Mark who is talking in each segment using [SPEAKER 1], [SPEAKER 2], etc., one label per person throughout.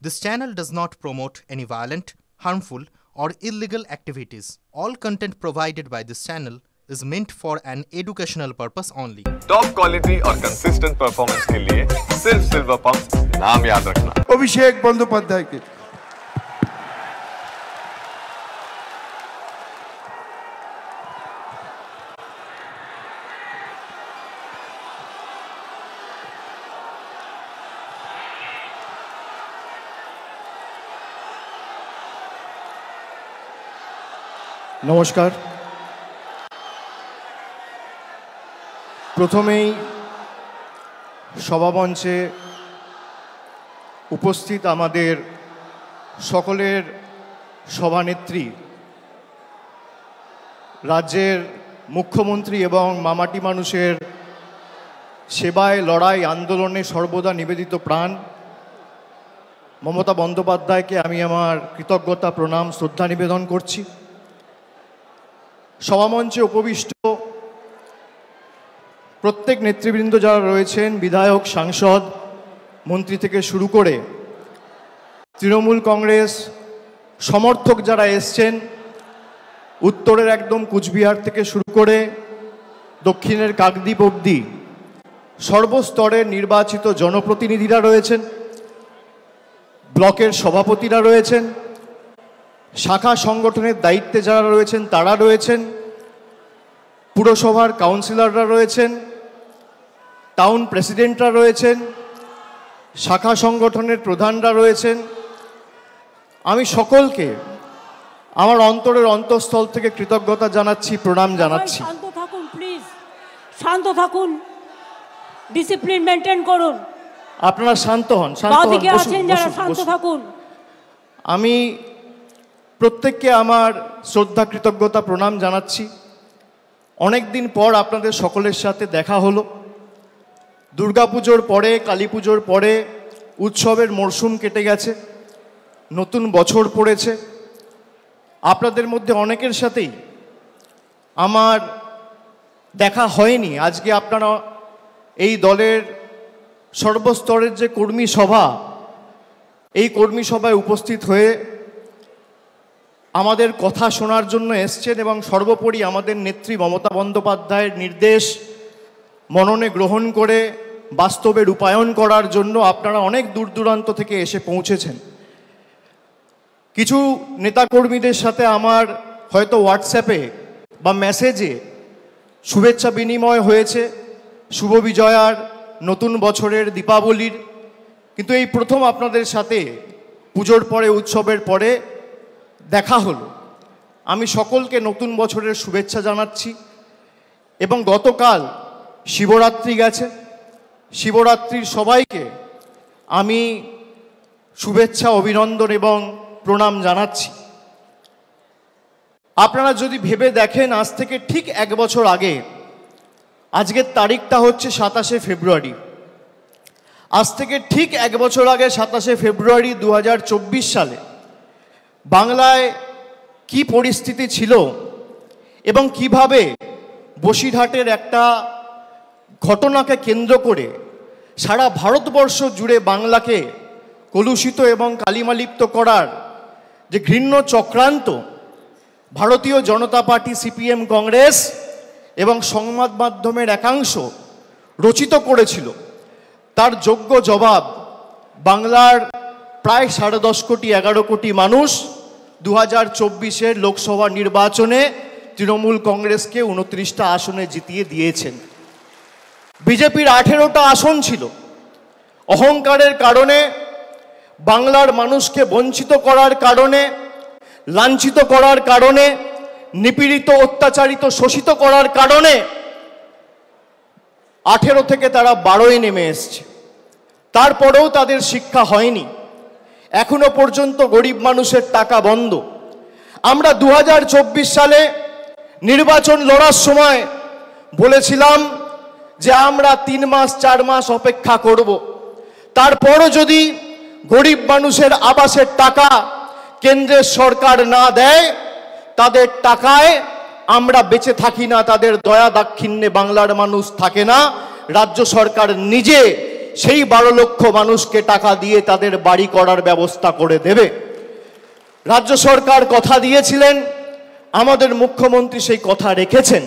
[SPEAKER 1] This channel does not promote any violent, harmful, or illegal activities. All content provided by this channel is meant for an educational purpose only.
[SPEAKER 2] Top quality और consistent performance के लिए सिर्फ silver pump नाम याद रखना।
[SPEAKER 3] अभिषेक बंदोपाध्याय के নমস্কার। প্রথমেই সভামঞ্চে উপস্থিত আমাদের সকলের সভানেত্রী, রাজ্যের মুখ্যমন্ত্রী এবং মামাটি মানুষের সেবায় লড়াই আন্দোলনে সর্বদা নিবেদিত প্রাণ মমতা বন্দ্যোপাধ্যায়কে আমি আমার কৃতজ্ঞতা, প্রণাম, শ্রদ্ধা নিবেদন করছি। সভামঞ্চে উপবিষ্ট প্রত্যেক নেতৃবৃন্দ যারা রয়েছেন, বিধায়ক, সাংসদ, মন্ত্রী থেকে শুরু করে তৃণমূল কংগ্রেস সমর্থক যারা এসছেন, উত্তরের একদম কুচবিহার থেকে শুরু করে দক্ষিণের কাকদ্বীপ অবধি সর্বস্তরের নির্বাচিত জনপ্রতিনিধিরা রয়েছেন, ব্লকের সভাপতিরা রয়েছেন, শাখা সংগঠনের দায়িত্বে যারা রয়েছেন তারা রয়েছেন, পুরসভার কাউন্সিলররা রয়েছেন, টাউন প্রেসিডেন্টরা রয়েছেন, শাখা সংগঠনের প্রধানরা রয়েছেন। আমি সকলকে আমার অন্তরের অন্তঃস্থল থেকে কৃতজ্ঞতা জানাচ্ছি, প্রণাম জানাচ্ছি।
[SPEAKER 4] শান্ত থাকুন প্লিজ, শান্ত থাকুন, ডিসিপ্লিন মেনটেন করুন।
[SPEAKER 3] আপনারা শান্ত হন, শান্ত হন,
[SPEAKER 4] আছেন যারা শান্ত থাকুন।
[SPEAKER 3] আমি প্রত্যেককে আমার শ্রদ্ধা, কৃতজ্ঞতা, প্রণাম জানাচ্ছি। অনেক দিন পর আপনাদের সকলের সাথে দেখা হলো। দুর্গাপুজোর পরে, কালী পুজোর পরে উৎসবের মরশুম কেটে গেছে, নতুন বছর পড়েছে। আপনাদের মধ্যে অনেকের সাথেই আমার দেখা হয়নি। আজকে আপনারা এই দলের সর্বস্তরের যে কর্মী সভা, এই কর্মী সভায় উপস্থিত হয়ে আমাদের কথা শোনার জন্য এসছেন এবং সর্বোপরি আমাদের নেত্রী মমতা বন্দ্যোপাধ্যায়ের নির্দেশ মননে গ্রহণ করে বাস্তবে রূপায়ণ করার জন্য আপনারা অনেক দূর দূরান্ত থেকে এসে পৌঁছেছেন। কিছু নেতাকর্মীদের সাথে আমার হয়তো হোয়াটসঅ্যাপে বা মেসেজে শুভেচ্ছা বিনিময় হয়েছে, শুভ বিজয়ার, নতুন বছরের, দীপাবলির। কিন্তু এই প্রথম আপনাদের সাথে পুজোর পরে, উৎসবের পরে দেখা হলো। আমি সকলকে নতুন বছরের শুভেচ্ছা জানাচ্ছি। এবং গতকাল শিবরাত্রি গেছে, শিবরাত্রির সবাইকে আমি শুভেচ্ছা, অভিনন্দন এবং প্রণাম জানাচ্ছি। আপনারা যদি ভেবে দেখেন, আজ থেকে ঠিক এক বছর আগে, আজকের তারিখটা হচ্ছে 27শে ফেব্রুয়ারি, আজ থেকে ঠিক এক বছর আগে 27শে ফেব্রুয়ারি 2024 সালে বাংলায় কি পরিস্থিতি ছিল এবং কিভাবে বসিরহাটের একটা ঘটনাকে কেন্দ্র করে সারা ভারতবর্ষ জুড়ে বাংলাকে কলুষিত এবং কালিমালিপ্ত করার যে ঘৃণ্য চক্রান্ত ভারতীয় জনতা পার্টি, সিপিএম, কংগ্রেস এবং সংবাদ মাধ্যমের একাংশ রচিত করেছিল, তার যোগ্য জবাব বাংলার প্রায় 10.5 কোটি, 11 কোটি মানুষ 2024-এর লোকসভা নির্বাচনে তৃণমূল কংগ্রেসকে 29টা আসনে জিতিয়ে দিয়েছেন। বিজেপির 18টা আসন ছিল। অহংকারের কারণে, বাংলার মানুষকে বঞ্চিত করার কারণে, লাঞ্ছিত করার কারণে, নিপীড়িত, অত্যাচারিত, শোষিত করার কারণে 18 থেকে তারা 12-এ নেমে এসছে। তারপরেও তাদের শিক্ষা হয়নি। এখনো পর্যন্ত গরিব মানুষের টাকা বন্ধ। আমরা 2024 সালে নির্বাচন লড়ার সময় বলেছিলাম যে আমরা 3 মাস 4 মাস অপেক্ষা করব, তারপরও যদি গরিব মানুষের আবাসের টাকা কেন্দ্রের সরকার না দেয়, তাদের টাকায় আমরা বেঁচে থাকি না, তাদের দয়া দাক্ষিণ্যে বাংলার মানুষ থাকে না। রাজ্য সরকার নিজে সেই 12 লক্ষ মানুষকে টাকা দিয়ে তাদের বাড়ি করার ব্যবস্থা করে দেবে। রাজ্য সরকার কথা দিয়েছিলেন, আমাদের মুখ্যমন্ত্রী সেই কথা রেখেছেন।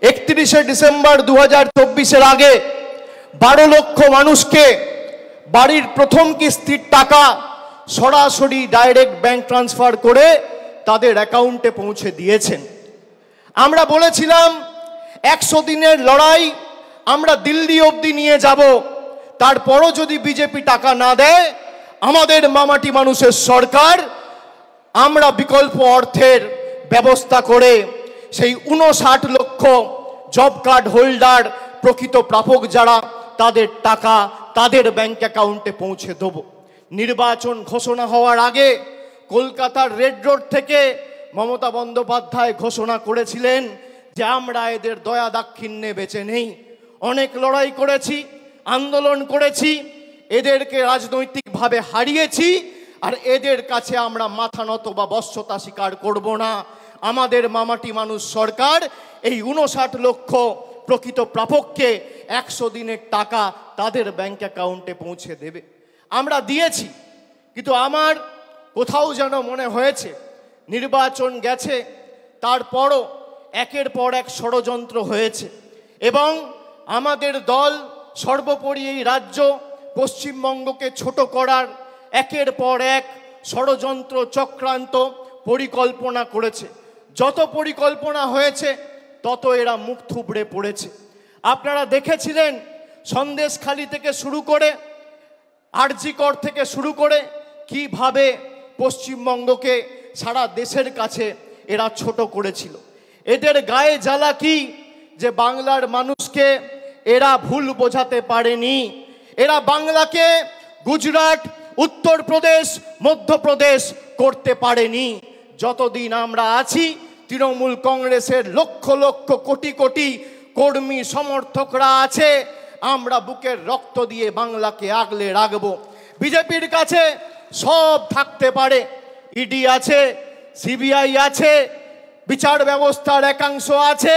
[SPEAKER 3] 31শে ডিসেম্বর 2024-এর আগে 12 লক্ষ মানুষকে বাড়ির প্রথম কিস্তির টাকা সরাসরি ডাইরেক্ট ব্যাংক ট্রান্সফার করে তাদের অ্যাকাউন্টে পৌঁছে দিয়েছেন। আমরা বলেছিলাম 100 দিনের লড়াই আমরা দিল্লি অবধি নিয়ে যাব, তারপরও যদি বিজেপি টাকা না দেয় আমাদের মামাটি মানুষের সরকার আমরা বিকল্প অর্থের ব্যবস্থা করে সেই 59 লক্ষ জব কার্ড হোল্ডার প্রকৃত প্রাপক যারা তাদের টাকা তাদের ব্যাংক অ্যাকাউন্টে পৌঁছে দেব। নির্বাচন ঘোষণা হওয়ার আগে কলকাতার রেড রোড থেকে মমতা বন্দ্যোপাধ্যায় ঘোষণা করেছিলেন যে আমরা এদের দয়া দাক্ষিণ্যে বেঁচে নেই। অনেক লড়াই করেছি, আন্দোলন করেছি, এদেরকে রাজনৈতিকভাবে হারিয়েছি, আর এদের কাছে আমরা মাথা নত বা বশ্যতা স্বীকার করব না। আমাদের মামাটি মানুষ সরকার এই 59 লক্ষ প্রকৃত প্রাপককে 100 দিনের টাকা তাদের ব্যাংক অ্যাকাউন্টে পৌঁছে দেবে। আমরা দিয়েছি, কিন্তু আমার কোথাও যেন মনে হয়েছে নির্বাচন গেছে, তারপরও একের পর এক ষড়যন্ত্র হয়েছে এবং আমাদের দল সর্বোপরি এই রাজ্য পশ্চিমবঙ্গকে ছোট করার একের পর এক ষড়যন্ত্র চক্রান্ত পরিকল্পনা করেছে। যত পরিকল্পনা হয়েছে তত এরা মুখ থুবড়ে পড়েছে। আপনারা দেখেছিলেন সন্দেশখালি থেকে শুরু করে আরজিকর থেকে শুরু করে কিভাবে পশ্চিমবঙ্গকে সারা দেশের কাছে এরা ছোট করেছিল। এদের গায়ে জ্বালা কি যে বাংলার মানুষকে এরা ভুল বোঝাতে পারেনি। এরা বাংলাকে গুজরাট, উত্তরপ্রদেশ, মধ্যপ্রদেশ করতে পারেনি। যতদিন আমরা আছি তৃণমূল কংগ্রেসের লক্ষ লক্ষ কোটি কোটি কর্মী সমর্থকরা আছে, আমরা বুকের রক্ত দিয়ে বাংলাকে আগলে রাখবো। বিজেপির কাছে সব থাকতে পারে, ইডি আছে, সিবিআই আছে, বিচার ব্যবস্থার একাংশ আছে,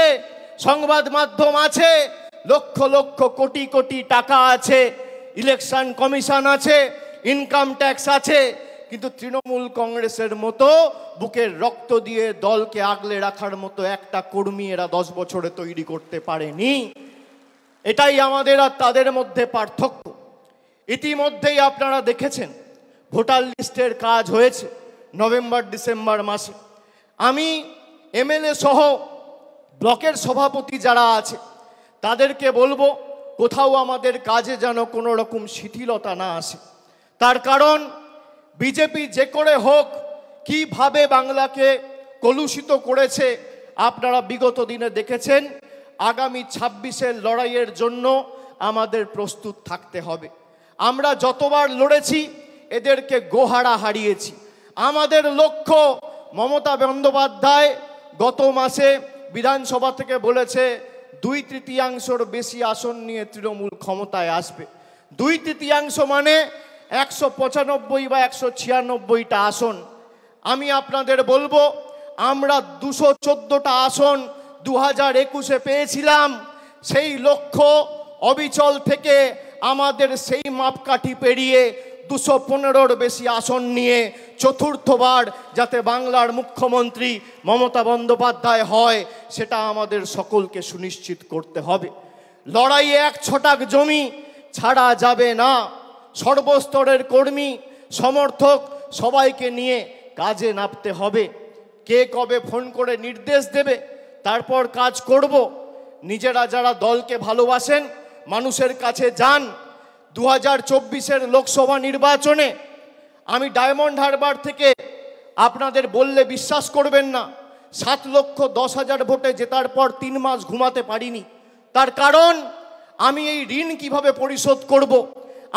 [SPEAKER 3] সংবাদ মাধ্যম আছে, লক্ষ লক্ষ কোটি কোটি টাকা আছে, ইলেকশন কমিশন আছে, ইনকাম ট্যাক্স আছে, কিন্তু তৃণমূল কংগ্রেসের মতো বুকের রক্ত দিয়ে দলকে আগলে রাখার মতো একটা কর্মী এরা 10 বছরে তৈরি করতে পারেনি। এটাই আমাদের আর তাদের মধ্যে পার্থক্য। ইতিমধ্যেই আপনারা দেখেছেন ভোটার লিস্টের কাজ হয়েছে নভেম্বর ডিসেম্বর মাসে। আমি এমএলএ সহ ব্লকের সভাপতি যারা আছে তাদেরকে বলবো কোথাও আমাদের কাজে যেন কোনো রকম শিথিলতা না আসে। তার কারণ বিজেপি যে করে হোক কিভাবে বাংলাকে কলুষিত করেছে আপনারা বিগত দিনে দেখেছেন। আগামী 26-এর লড়াইয়ের জন্য আমাদের প্রস্তুত থাকতে হবে। আমরা যতবার লড়েছি এদেরকে গোহারা হারিয়েছি। আমাদের লক্ষ্য, মমতা বন্দ্যোপাধ্যায় গত মাসে বিধানসভা থেকে বলেছে 2/3 বেশি আসন নিয়ে তৃণমূল ক্ষমতায় আসবে। 2/3 মানে 195 বা 196টা আসন। আমি আপনাদের বলবো আমরা 214টা আসন 2021-এ পেয়েছিলাম। সেই লক্ষ্য অবিচল থেকে আমাদের সেই মাপকাঠি পেরিয়ে 215-র বেশি আসন নিয়ে চতুর্থবার যাতে বাংলার মুখ্যমন্ত্রী মমতা বন্দ্যোপাধ্যায় হয় সেটা আমাদের সকলকে সুনিশ্চিত করতে হবে। লড়াইয়ে 1 ছটাক জমি ছাড়া যাবে না। সর্বস্তরের কর্মী সমর্থক সবাইকে নিয়ে কাজে নামতে হবে। কে কবে ফোন করে নির্দেশ দেবে তারপর কাজ করব। নিজেরা যারা দলকে ভালোবাসেন মানুষের কাছে যান। 2024-এর লোকসভা নির্বাচনে আমি ডায়মন্ড হারবার থেকে আপনাদের বললে বিশ্বাস করবেন না 7,10,000 ভোটে জেতার পর 3 মাস ঘুমাতে পারিনি। তার কারণ আমি এই ঋণ কিভাবে পরিশোধ করব,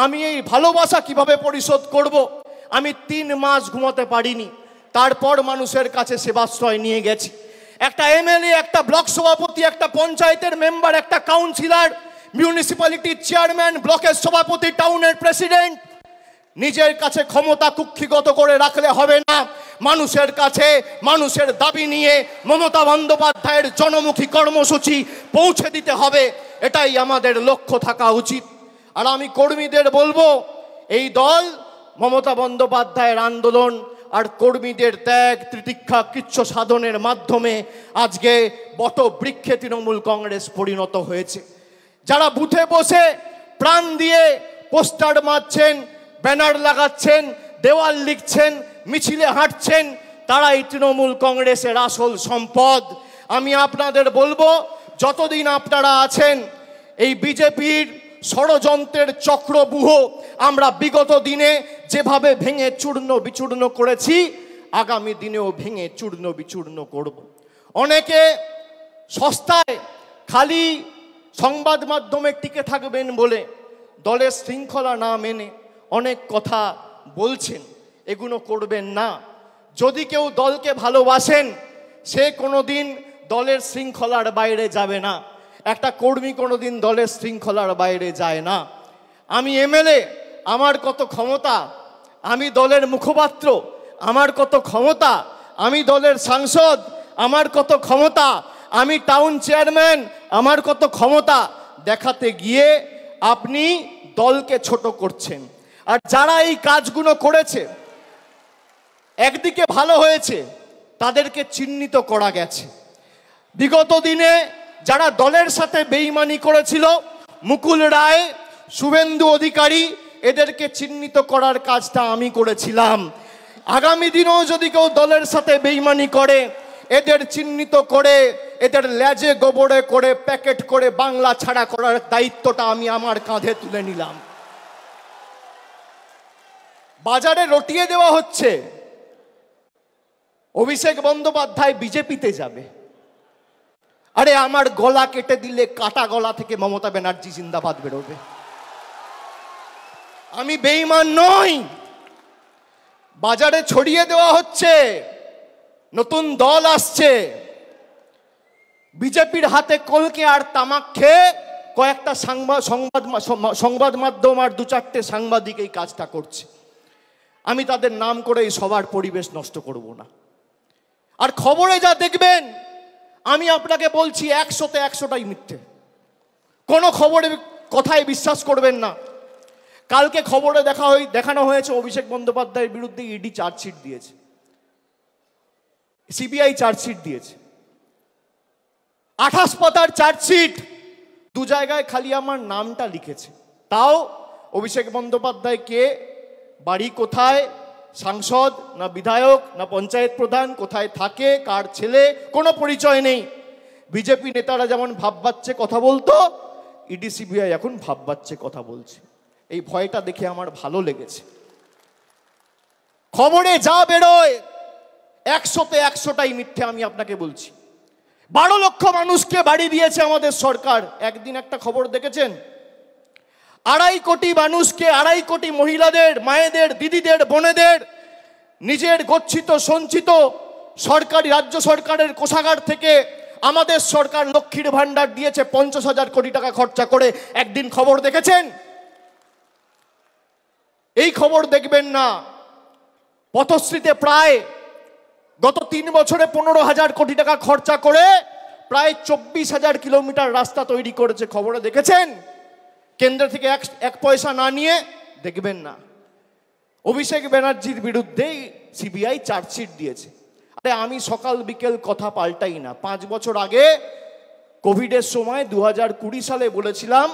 [SPEAKER 3] আমি এই ভালোবাসা কিভাবে পরিশোধ করব, আমি 3 মাস ঘুমাতে পারিনি। তারপর মানুষের কাছে সেবাশ্রয় নিয়ে গেছি। একটা এমএলএ, একটা ব্লক সভাপতি, একটা পঞ্চায়েতের মেম্বার, একটা কাউন্সিলর, মিউনিসিপ্যালিটির চেয়ারম্যান, ব্লকের সভাপতি, টাউনের প্রেসিডেন্ট নিজের কাছে ক্ষমতা কুক্ষিগত করে রাখলে হবে না। মানুষের কাছে মানুষের দাবি নিয়ে মমতা বন্দ্যোপাধ্যায়ের জনমুখী কর্মসূচি পৌঁছে দিতে হবে। এটাই আমাদের লক্ষ্য থাকা উচিত। আর আমি কর্মীদের বলবো, এই দল মমতা বন্দ্যোপাধ্যায়ের আন্দোলন আর কর্মীদের ত্যাগ তিতিক্ষা কৃচ্ছ সাধনের মাধ্যমে আজকে বটবৃক্ষে তৃণমূল কংগ্রেস পরিণত হয়েছে। যারা বুথে বসে প্রাণ দিয়ে পোস্টার মারছেন, ব্যানার লাগাচ্ছেন, দেওয়াল লিখছেন, মিছিলে হাঁটছেন, তারাই তৃণমূল কংগ্রেসের আসল সম্পদ। আমি আপনাদের বলবো, যতদিন আপনারা আছেন এই বিজেপির ষড়যন্ত্রের চক্রব্যূহ আমরা বিগত দিনে যেভাবে ভেঙে চূর্ণ বিচূর্ণ করেছি, আগামী দিনেও ভেঙে চূর্ণ বিচূর্ণ করব। অনেকে সস্তায় খালি সংবাদ মাধ্যমে টিকে থাকবেন বলে দলের শৃঙ্খলা না মেনে অনেক কথা বলছেন, এগুলো করবেন না। যদি কেউ দলকে ভালোবাসেন, সে কোনোদিন দলের শৃঙ্খলার বাইরে যাবে না। একটা কর্মী কোনোদিন দলের শৃঙ্খলার বাইরে যায় না। আমি এমএলএ, আমার কত ক্ষমতা, আমি দলের মুখপাত্র, আমার কত ক্ষমতা, আমি দলের সাংসদ, আমার কত ক্ষমতা, আমি টাউন চেয়ারম্যান, আমার কত ক্ষমতা দেখাতে গিয়ে আপনি দলকে ছোট করছেন। আর যারা এই কাজগুলো করেছে, একদিকে ভালো হয়েছে, তাদেরকে চিহ্নিত করা গেছে। বিগত দিনে যারা দলের সাথে বেইমানি করেছিল, মুকুল রায়, শুভেন্দু অধিকারী, এদেরকে চিহ্নিত করার কাজটা আমি করেছিলাম। আগামী দিনেও যদি কেউ দলের সাথে বেইমানি করে, এদের চিহ্নিত করে এদের লেজে গোবরে করে প্যাকেট করে বাংলা ছাড়া করার দায়িত্বটা আমি আমার কাঁধে তুলে নিলাম। বাজারে রটিয়ে দেওয়া হচ্ছে অভিষেক বন্দ্যোপাধ্যায় বিজেপিতে যাবে। আরে আমার গলা কেটে দিলে কাটা গলা থেকে মমতা ব্যানার্জি জিন্দাবাদ বেরোবে। আমি বেঈমান নই। বাজারে ছড়িয়ে দেওয়া হচ্ছে নতুন দল আসছে, বিজেপির হাতে কলকে আর তামাক খেয়ে কয়েকটা সংবাদ মাধ্যম আর দু চারটে সাংবাদিক এই কাজটা করছে। আমি তাদের নাম করে এই সবার পরিবেশ নষ্ট করব না। আর খবরে যা দেখবেন, আমি আপনাকে বলছি 100তে 100টাই মিথ্যে। কোনো খবরের কথায় বিশ্বাস করবেন না। কালকে খবরে দেখানো হয়েছে অভিষেক বন্দ্যোপাধ্যায়ের বিরুদ্ধে ইডি চার্জশিট দিয়েছে, সিবিআই চার্জশিট দিয়েছে, 28 পাতার চার্জশিট। 2 জায়গায় খালি আমার নামটা লিখেছে। তাও অভিষেক বন্দ্যোপাধ্যায় কে, বাড়ি কোথায়, সাংসদ না বিধায়ক না পঞ্চায়েত প্রধান, কোথায় থাকে, কার ছেলে, কোনো পরিচয় নেই। বিজেপি নেতারা যেমন ভাববাচ্ছে কথা বলতো, ইডি সিবিআই এখন ভাববাচ্ছে কথা বলছে। এই ভয়টা দেখে আমার ভালো লেগেছে। খবরে যা বেরোয় 100তে 100টাই মিথ্যে। আমি আপনাকে বলছি, 12 লক্ষ মানুষকে বাড়ি দিয়েছে আমাদের সরকার। একদিন একটা খবর দেখেছেন, 2.5 কোটি মানুষকে, 2.5 কোটি মহিলাদের, মায়েদের, দিদিদের, বোনেদের নিজের গচ্ছিত সঞ্চিত সরকারি রাজ্য সরকারের কোষাগার থেকে আমাদের সরকার লক্ষ্মীর ভান্ডার দিয়েছে 50,000 কোটি টাকা খরচা করে। একদিন খবর দেখেছেন? এই খবর দেখবেন না। পথশ্রীতে প্রায় গত 3 বছরে 15,000 কোটি টাকা খরচা করে প্রায় 24,000 কিলোমিটার রাস্তা তৈরি করেছে। খবরে দেখেছেন? কেন্দ্র থেকে এক পয়সা না নিয়ে দেখবেন না। অভিষেক ব্যানার্জির বিরুদ্ধে সিবিআই চার্জশিট দিয়েছে। আরে আমি সকাল বিকেল কথা পাল্টাই না। 5 বছর আগে কোভিডের সময় 2020 সালে বলেছিলাম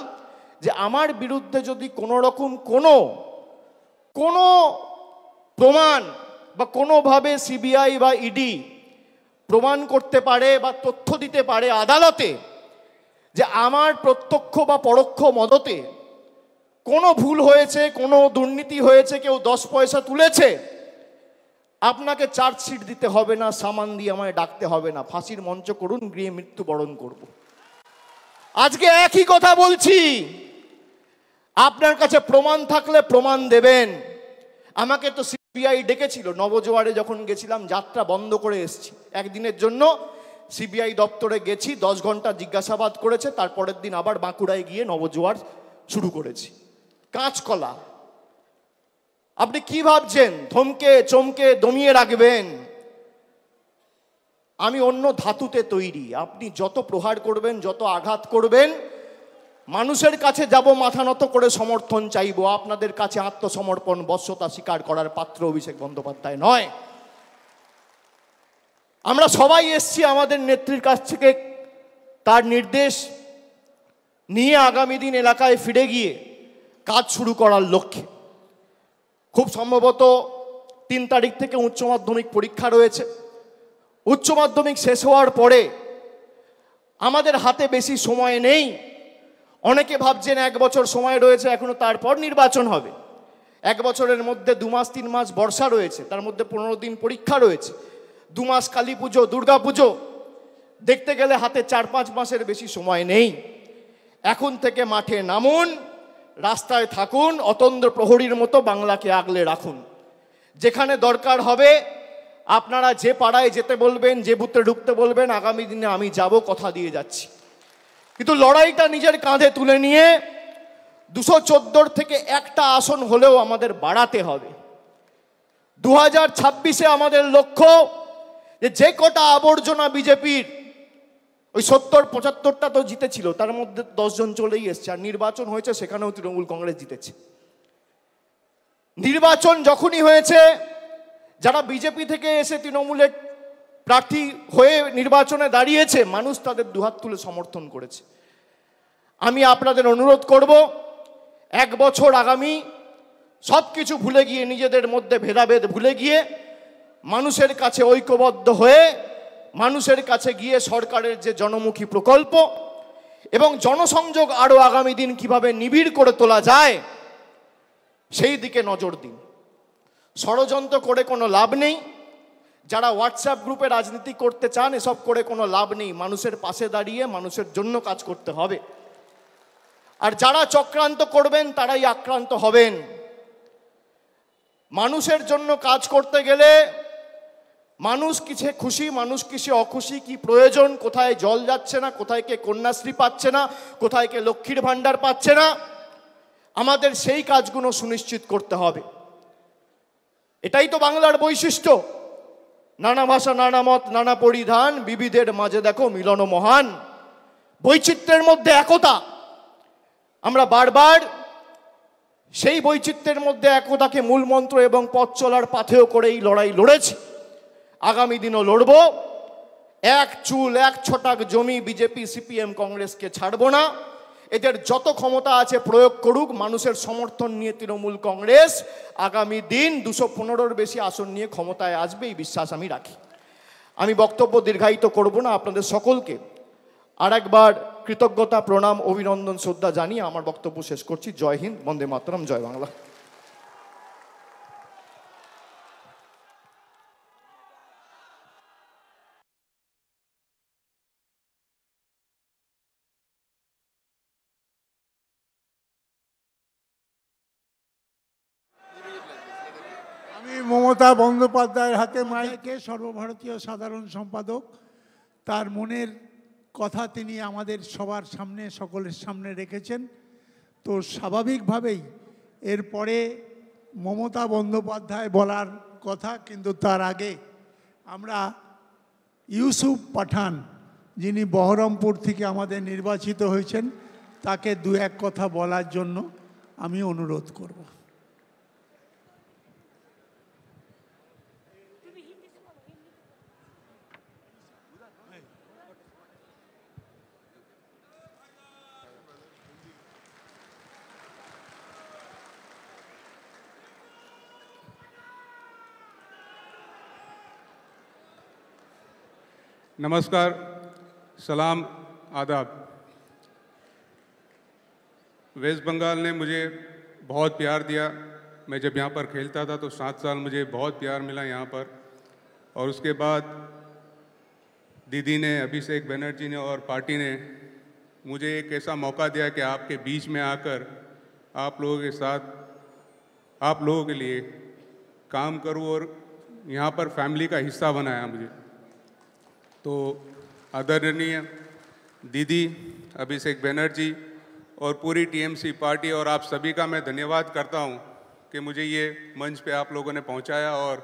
[SPEAKER 3] যে আমার বিরুদ্ধে যদি কোনো রকম কোনো প্রমাণ বা কোনোভাবে সিবিআই বা ইডি প্রমাণ করতে পারে বা তথ্য দিতে পারে আদালতে যে আমার প্রত্যক্ষ বা পরোক্ষ মদতে কোনো ভুল হয়েছে, কোনো দুর্নীতি হয়েছে, কেউ 10 পয়সা তুলেছে, আপনাকে চার্জশিট দিতে হবে না, সামান দিয়ে আমায় ডাকতে হবে না, ফাঁসির মঞ্চ করুন, গৃহে মৃত্যুবরণ করব। আজকে একই কথা বলছি। আপনার কাছে প্রমাণ থাকলে প্রমাণ দেবেন। আমাকে তো সিবিআই ডেকেছিল, নবজোয়ারে যখন গেছিলাম, যাত্রা বন্ধ করে এসেছি একদিনের জন্য। সিবিআই দপ্তরে গেছি, 10 ঘন্টা জিজ্ঞাসাবাদ করেছে। তারপরের দিন আবার বাঁকুড়ায় গিয়ে নবজোয়ার শুরু করেছি। কাঁচকলা। আপনি কি ভাবছেন ধমকে চমকে দমিয়ে রাখবেন? আমি অন্য ধাতুতে তৈরি। আপনি যত প্রহার করবেন, যত আঘাত করবেন, মানুষের কাছে যাব, মাথা নত করে সমর্থন চাইব, আপনাদের কাছে আত্মসমর্পণ বশ্যতা স্বীকার করার পাত্র অভিষেক বন্দ্যোপাধ্যায় নয়। আমরা সবাই এসছি আমাদের নেত্রীর কাছ থেকে তার নির্দেশ নিয়ে আগামী দিন এলাকায় ফিরে গিয়ে কাজ শুরু করার লক্ষ্যে। খুব সম্ভবত 3 তারিখ থেকে উচ্চ মাধ্যমিক পরীক্ষা রয়েছে। উচ্চ মাধ্যমিক শেষ হওয়ার পরে আমাদের হাতে বেশি সময় নেই। অনেকে ভাবছেন 1 বছর সময় রয়েছে এখনো, তারপর নির্বাচন হবে। 1 বছরের মধ্যে 2 মাস 3 মাস বর্ষা রয়েছে, তার মধ্যে 15 দিন পরীক্ষা রয়েছে, 2 মাস কালী পুজো, দুর্গা পুজো, দেখতে গেলে হাতে 4-5 মাসের বেশি সময় নেই। এখন থেকে মাঠে নামুন, রাস্তায় থাকুন, অতন্দ্র প্রহরীর মতো বাংলাকে আগলে রাখুন। যেখানে দরকার হবে আপনারা যে পাড়ায় যেতে বলবেন, যে বুথে ঢুকতে বলবেন, আগামী দিনে আমি যাব, কথা দিয়ে যাচ্ছি। কিন্তু লড়াইটা নিজের কাঁধে তুলে নিয়ে 214 থেকে একটা আসন হলেও আমাদের বাড়াতে হবে। 2026-এ আমাদের লক্ষ্য যে কটা আবর্জনা বিজেপির, ওই 70-75টা তো জিতেছিল, তার মধ্যে 10 জন চলেই এসছে, আর নির্বাচন হয়েছে সেখানেও তৃণমূল কংগ্রেস জিতেছে। নির্বাচন যখনই হয়েছে, যারা বিজেপি থেকে এসে তৃণমূলের প্রার্থী হয়ে নির্বাচনে দাঁড়িয়েছে, মানুষ তাদের দুহাত তুলে সমর্থন করেছে। আমি আপনাদের অনুরোধ করব, 1 বছর আগামী সব কিছু ভুলে গিয়ে, নিজেদের মধ্যে ভেদাভেদ ভুলে গিয়ে, মানুষের কাছে ঐক্যবদ্ধ হয়ে, মানুষের কাছে গিয়ে সরকারের যে জনমুখী প্রকল্প এবং জনসংযোগ আরও আগামী দিন কিভাবে নিবিড় করে তোলা যায় সেই দিকে নজর দিন। ষড়যন্ত্র করে কোনো লাভ নেই। যারা হোয়াটসঅ্যাপ গ্রুপে রাজনীতি করতে চান, এসব করে কোনো লাভ নেই। মানুষের পাশে দাঁড়িয়ে মানুষের জন্য কাজ করতে হবে। আর যারা চক্রান্ত করবেন তারাই আক্রান্ত হবেন। মানুষের জন্য কাজ করতে গেলে মানুষ কিসে খুশি, মানুষ কিসে অখুশি, কি প্রয়োজন, কোথায় জল যাচ্ছে না, কোথায় কে কন্যাশ্রী পাচ্ছে না, কোথায় কে লক্ষ্মীর ভাণ্ডার পাচ্ছে না, আমাদের সেই কাজগুলো সুনিশ্চিত করতে হবে। এটাই তো বাংলার বৈশিষ্ট্য। নানা ভাষা, নানা মত, নানা পরিধান, বিবিধের মাঝে দেখো মিলন মহান। বৈচিত্র্যের মধ্যে একতা। আমরা বারবার সেই বৈচিত্র্যের মধ্যে একতাকে মূল মন্ত্র এবং পথ চলার পাথেয় করে এই লড়াই লড়েছি। আগামী দিনও লড়ব। 1 চুল 1 ছটাক জমি বিজেপি সিপিএম কংগ্রেসকে ছাড়ব না। এদের যত ক্ষমতা আছে প্রয়োগ করুক। মানুষের সমর্থন নিয়ে তৃণমূল কংগ্রেস আগামী দিন 215-র বেশি আসন নিয়ে ক্ষমতায় আসবে, এই বিশ্বাস আমি রাখি। আমি বক্তব্য দীর্ঘায়িত করব না। আপনাদের সকলকে আরেকবার কৃতজ্ঞতা, প্রণাম, অভিনন্দন, শ্রদ্ধা জানিয়ে আমার বক্তব্য শেষ করছি। জয় হিন্দ, বন্দে মাতরম, জয় বাংলা।
[SPEAKER 5] আমি মমতা বন্দ্যোপাধ্যায়ের হাতে মাইকে, সর্বভারতীয় সাধারণ সম্পাদক, তার মনের কথা তিনি আমাদের সবার সামনে, সকলের সামনে রেখেছেন। তো স্বাভাবিকভাবেই এরপরে মমতা বন্দ্যোপাধ্যায় বলার কথা, কিন্তু তার আগে আমরা ইউসুফ পাঠান, যিনি বহরমপুর থেকে আমাদের নির্বাচিত হয়েছেন, তাকে 2-1 কথা বলার জন্য আমি অনুরোধ করব।
[SPEAKER 6] नमस्कार, सलाम, आदाब। वेस्ट बंगाल ने मुझे बहुत प्यार दिया। मैं जब यहाँ पर खेलता था तो 7 साल मुझे बहुत प्यार मिला यहाँ पर। और उसके बाद दीदी ने, अभिषेक बनर्जी ने और पार्टी ने मुझे एक ऐसा मौका दिया कि आपके बीच में आकर आप लोगों के साथ, आप लोगों के लिए काम करूँ और यहाँ पर फैमिली का हिस्सा बनाया मुझे। तो आदरणीय दीदी, अभिषेक बनर्जी और पूरी टीएमसी पार्टी और आप सभी का मैं धन्यवाद करता हूं कि मुझे ये मंच पे आप लोगों ने पहुंचाया। और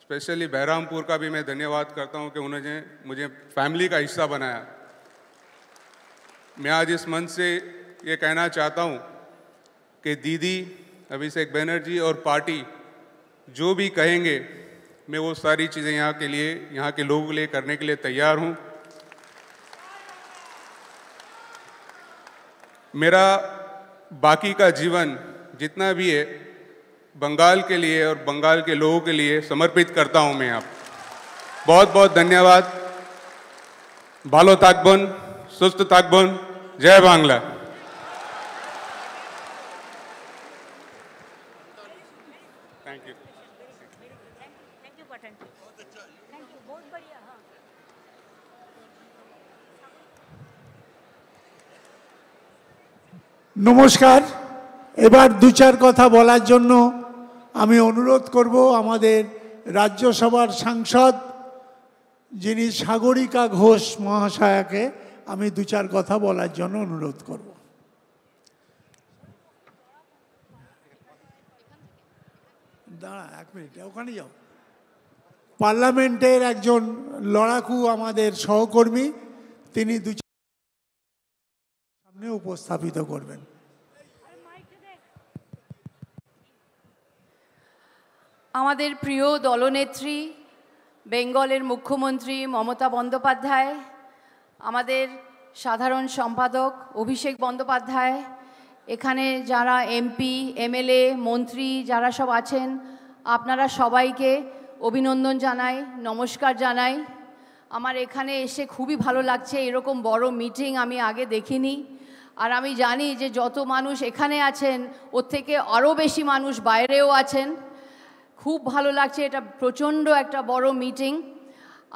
[SPEAKER 6] स्पेशली बहरामपुर का भी मैं धन्यवाद करता हूं कि उन्होंने मुझे फैमिली का हिस्सा बनाया। मैं आज इस मंच से ये कहना चाहता हूँ कि दीदी अभिषेक बनर्जी और पार्टी जो भी कहेंगे मैं वो सारी चीज़ें यहाँ के लिए, यहाँ के लोगों के लिए करने के लिए तैयार हूँ। मेरा बाकी का जीवन जितना भी है बंगाल के लिए और बंगाल के लोगों के लिए समर्पित करता हूँ मैं। आप बहुत बहुत धन्यवाद। भालो थाकबन, सुस्त थाकबन, जय Bangla. Thank you.
[SPEAKER 4] Thank you पठन, थैंक यू, बहुत बढ़िया। हाँ,
[SPEAKER 5] নমস্কার। এবার দু চার কথা বলার জন্য আমি অনুরোধ করব আমাদের রাজ্যসভার সাংসদ যিনি সাগরিকা ঘোষ মহাশয়াকে আমি দু চার কথা বলার জন্য অনুরোধ করব। দাঁড়া এক মিনিট, ওখানে যাও। পার্লামেন্টের একজন লড়াকু আমাদের সহকর্মী, তিনি দু সামনে উপস্থাপিত করবেন।
[SPEAKER 7] আমাদের প্রিয় দলনেত্রী বেঙ্গলের মুখ্যমন্ত্রী মমতা বন্দ্যোপাধ্যায়, আমাদের সাধারণ সম্পাদক অভিষেক বন্দ্যোপাধ্যায়, এখানে যারা এমপি, এমএলএ, মন্ত্রী যারা সব আছেন, আপনারা সবাইকে অভিনন্দন জানাই, নমস্কার জানাই। আমার এখানে এসে খুবই ভালো লাগছে। এরকম বড় মিটিং আমি আগে দেখিনি। আর আমি জানি যে যত মানুষ এখানে আছেন ওর থেকে আরও বেশি মানুষ বাইরেও আছেন। খুব ভালো লাগছে, এটা প্রচণ্ড একটা বড় মিটিং।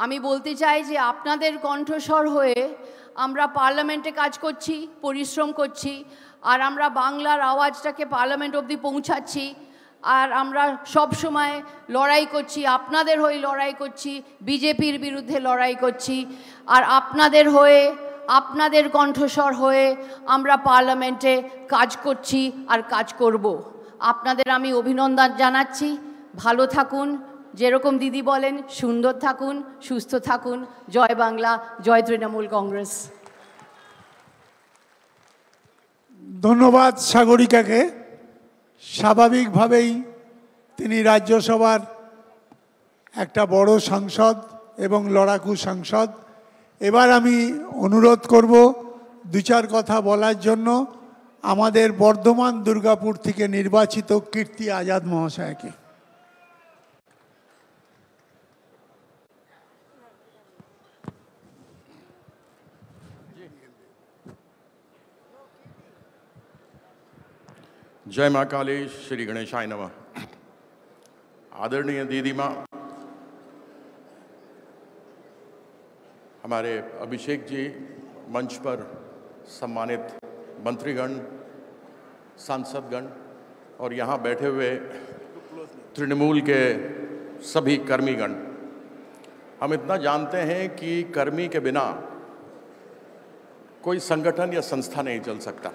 [SPEAKER 7] আমি বলতে চাই যে আপনাদের কণ্ঠস্বর হয়ে আমরা পার্লামেন্টে কাজ করছি, পরিশ্রম করছি, আর আমরা বাংলার আওয়াজটাকে পার্লামেন্ট অবধি পৌঁছাচ্ছি। আর আমরা সব সময় লড়াই করছি, আপনাদের হয়ে লড়াই করছি, বিজেপির বিরুদ্ধে লড়াই করছি। আর আপনাদের হয়ে, আপনাদের কণ্ঠস্বর হয়ে আমরা পার্লামেন্টে কাজ করছি আর কাজ করব। আপনাদের আমি অভিনন্দন জানাচ্ছি। ভালো থাকুন, যেরকম দিদি বলেন সুন্দর থাকুন, সুস্থ থাকুন। জয় বাংলা, জয় তৃণমূল কংগ্রেস।
[SPEAKER 5] ধন্যবাদ সাগরিকাকে। স্বাভাবিকভাবেই তিনি রাজ্যসভার একটা বড় সাংসদ এবং লড়াকু সাংসদ। এবার আমি অনুরোধ করব দু চার কথা বলার জন্য আমাদের বর্ধমান দুর্গাপুর থেকে নির্বাচিত কীর্তি আজাদ মহাশয়কে।
[SPEAKER 8] जय माँ काली, श्री गणेशाय नमः। आदरणीय दीदी माँ, हमारे अभिषेक जी, मंच पर सम्मानित मंत्रीगण, सांसदगण और यहाँ बैठे हुए तृणमूल के सभी कर्मीगण, हम इतना जानते हैं कि कर्मी के बिना कोई संगठन या संस्था नहीं चल सकता।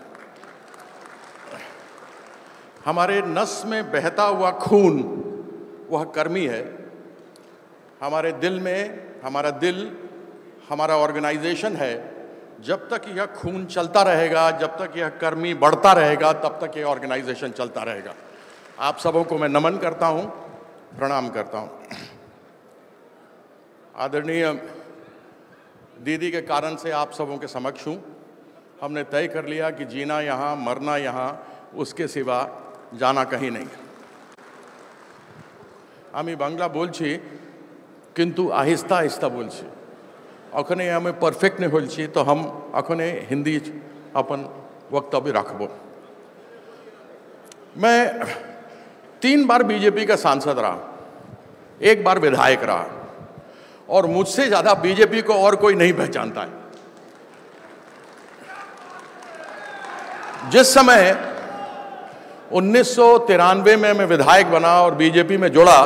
[SPEAKER 8] हमारे नस में बहता हुआ खून वह कर्मी है। हमारे दिल में, हमारा दिल हमारा ऑर्गेनाइजेशन है। जब तक यह खून चलता रहेगा, जब तक यह कर्मी बढ़ता रहेगा, तब तक यह ऑर्गेनाइजेशन चलता रहेगा। आप सबों को मैं नमन करता हूँ, प्रणाम करता हूँ। आदरणीय दीदी के कारण से आप सबों के समक्ष हूँ। हमने तय कर लिया कि जीना यहाँ, मरना यहाँ, उसके सिवा जाना कहीं नहीं। আমি বাংলা বলছি কিন্তু আহিস্তা আহিস্তা বলছি। ওখানে আমি পারফেক্ট नहीं বলছি तो हम ওখানে हिंदी अपन वक्तव्य रखब। मैं 3 बार बीजेपी का सांसद रहा, 1 बार विधायक रहा, और मुझसे ज़्यादा बीजेपी को और कोई नहीं पहचानता है। जिस समय 1993 में मैं विधायक बना और बीजेपी में जुड़ा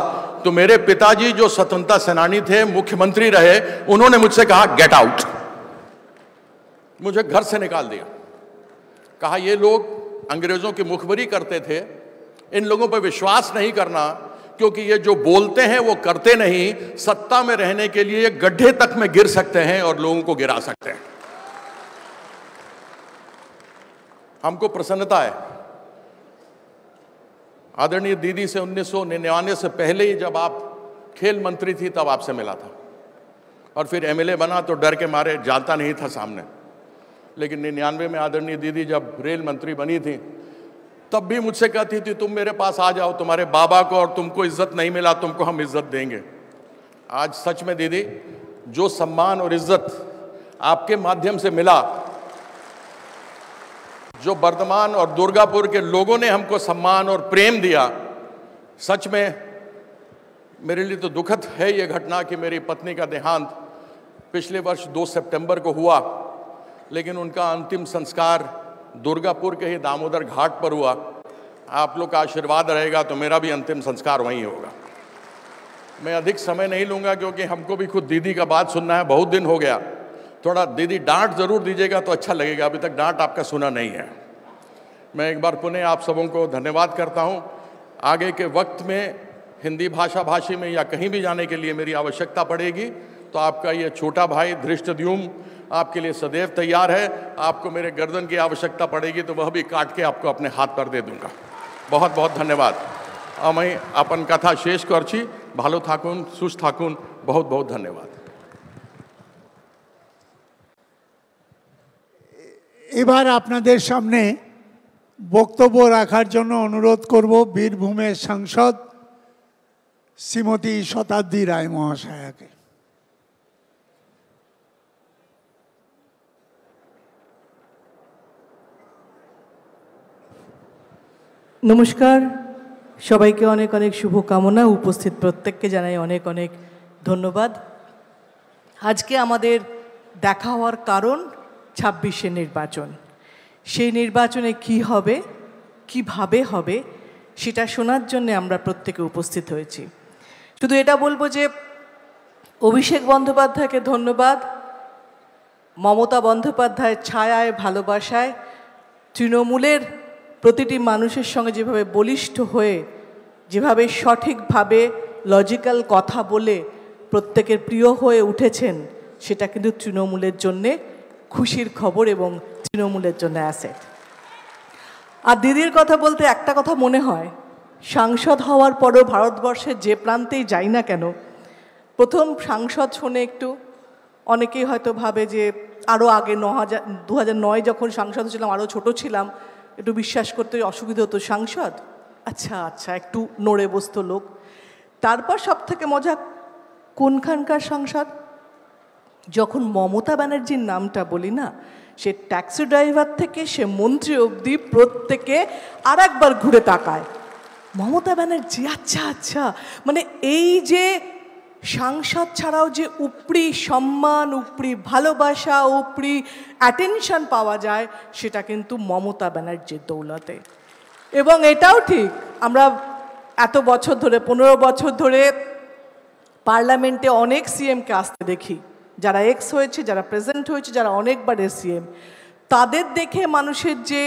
[SPEAKER 8] तो मेरे पिताजी जो स्वतंत्रता सेनानी थे, मुख्यमंत्री रहे, उन्होंने मुझसे कहा गेट आउट। मुझे घर से निकाल दिया। कहा ये लोग अंग्रेजों की मुखबरी करते थे, इन लोगों पर विश्वास नहीं करना, क्योंकि ये जो बोलते हैं वो करते नहीं। सत्ता में रहने के लिए गड्ढे तक में गिर सकते हैं और लोगों को गिरा सकते हैं। हमको प्रसन्नता है। आदरणीय दीदी से 1999 से पहले ही जब आप खेल मंत्री थी तब आपसे मिला था, और फिर एमएलए बना तो डर के मारे जाता नहीं था सामने। लेकिन 99 में आदरणीय दीदी जब रेल मंत्री बनी थी तब भी मुझसे कहती थी तुम मेरे पास आ जाओ, तुम्हारे बाबा को और तुमको इज्जत नहीं मिला, तुमको हम इज्जत देंगे। आज सच में दीदी, जो सम्मान और इज्जत आपके माध्यम से मिला, जो बर्धमान और दुर्गापुर के लोगों ने हमको सम्मान और प्रेम दिया, सच में मेरे लिए तो दुखद है ये घटना कि मेरी पत्नी का देहांत पिछले वर्ष 2 सितंबर को हुआ, लेकिन उनका अंतिम संस्कार दुर्गापुर के ही दामोदर घाट पर हुआ। आप लोग का आशीर्वाद रहेगा तो मेरा भी अंतिम संस्कार वहीं होगा। मैं अधिक समय नहीं लूँगा क्योंकि हमको भी खुद दीदी का बात सुनना है, बहुत दिन हो गया। थोड़ा दीदी डांट ज़रूर दीजिएगा तो अच्छा लगेगा, अभी तक डांट आपका सुना नहीं है। मैं एक बार पुनः आप सबों को धन्यवाद करता हूँ। आगे के वक्त में हिंदी भाषी में या कहीं भी जाने के लिए मेरी आवश्यकता पड़ेगी तो आपका ये छोटा भाई धृष्टद्युम्न आपके लिए सदैव तैयार है। आपको मेरे गर्दन की आवश्यकता पड़ेगी तो वह भी काट के आपको अपने हाथ पर दे दूंगा। बहुत बहुत धन्यवाद। मैं अपन कथा शेष करছি। ভালো থাকুন, সুস্থ থাকুন। बहुत बहुत धन्यवाद।
[SPEAKER 5] এবার আপনাদের সামনে বক্তব্য রাখার জন্য অনুরোধ করব বীরভূমের সাংসদ শ্রীমতী শতাব্দী রায় মহাশয়াকে।
[SPEAKER 9] নমস্কার, সবাইকে অনেক অনেক শুভকামনা। উপস্থিত প্রত্যেককে জানাই অনেক অনেক ধন্যবাদ। আজকে আমাদের দেখা হওয়ার কারণ 26-এর নির্বাচন। সেই নির্বাচনে কি হবে, কিভাবে হবে, সেটা শোনার জন্য আমরা প্রত্যেকে উপস্থিত হয়েছি। শুধু এটা বলবো যে অভিষেক বন্দ্যোপাধ্যায়কে ধন্যবাদ। মমতা বন্দ্যোপাধ্যায়ের ছায়ায়, ভালোবাসায় তৃণমূলের প্রতিটি মানুষের সঙ্গে যেভাবে বলিষ্ঠ হয়ে, যেভাবে সঠিকভাবে লজিক্যাল কথা বলে প্রত্যেকের প্রিয় হয়ে উঠেছেন, সেটা কিন্তু তৃণমূলের জন্যে খুশির খবর এবং তৃণমূলের জন্য অ্যাসেট। আর দিদির কথা বলতে একটা কথা মনে হয়, সাংসদ হওয়ার পরও ভারতবর্ষের যে প্রান্তেই যাই না কেন, প্রথম সাংসদ শুনে একটু অনেকেই হয়তো ভাবে যে আরও আগে 2009 যখন সাংসদ ছিলাম, আরও ছোট ছিলাম, একটু বিশ্বাস করতে অসুবিধা হতো। সাংসদ, আচ্ছা আচ্ছা, একটু নড়ে বসত লোক। তারপর সব থেকে মজা, কোনখানকার সাংসদ? যখন মমতা ব্যানার্জির নামটা বলি না, সে ট্যাক্সি ড্রাইভার থেকে সে মন্ত্রী অবধি প্রত্যেকে আর একবার ঘুরে তাকায়, মমতা ব্যানার্জি, আচ্ছা আচ্ছা। মানে এই যে সাংসদ ছাড়াও যে উপরি সম্মান, উপরি ভালোবাসা, উপরি অ্যাটেনশন পাওয়া যায়, সেটা কিন্তু মমতা ব্যানার্জির দৌলতে। এবং এটাও ঠিক, আমরা এত বছর ধরে, 15 বছর ধরে পার্লামেন্টে অনেক সিএমকে আসতে দেখি, যারা এক্স হয়েছে, যারা প্রেজেন্ট হয়েছে, যারা অনেকবারের সিএম, তাদের দেখে মানুষের যে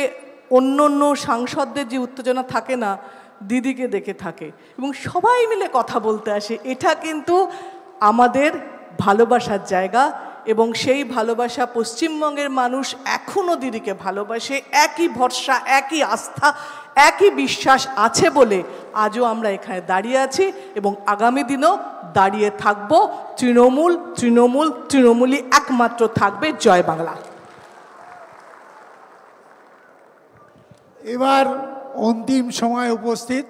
[SPEAKER 9] অন্য অন্য সাংসদদের যে উত্তেজনা থাকে না, দিদিকে দেখে থাকে এবং সবাই মিলে কথা বলতে আসে। এটা কিন্তু আমাদের ভালোবাসার জায়গা এবং সেই ভালোবাসা পশ্চিমবঙ্গের মানুষ এখনও দিদিকে ভালোবাসে। একই ভরসা, একই আস্থা, একই বিশ্বাস আছে বলে আজও আমরা এখানে দাঁড়িয়ে আছি এবং আগামী দিনও দাঁড়িয়ে থাকব। তৃণমূল, তৃণমূল, তৃণমূলই একমাত্র থাকবে। জয় বাংলা।
[SPEAKER 5] এবার অন্তিম সময় উপস্থিত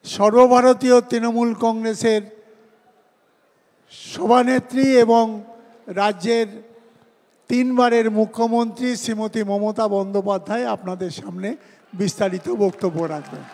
[SPEAKER 5] সর্বভারতীয় তৃণমূল কংগ্রেসের সভানেত্রী এবং রাজ্যের 3 বারের মুখ্যমন্ত্রী শ্রীমতী মমতা বন্দ্যোপাধ্যায় আপনাদের সামনে বিস্তারিত বক্তব্য রাখবেন।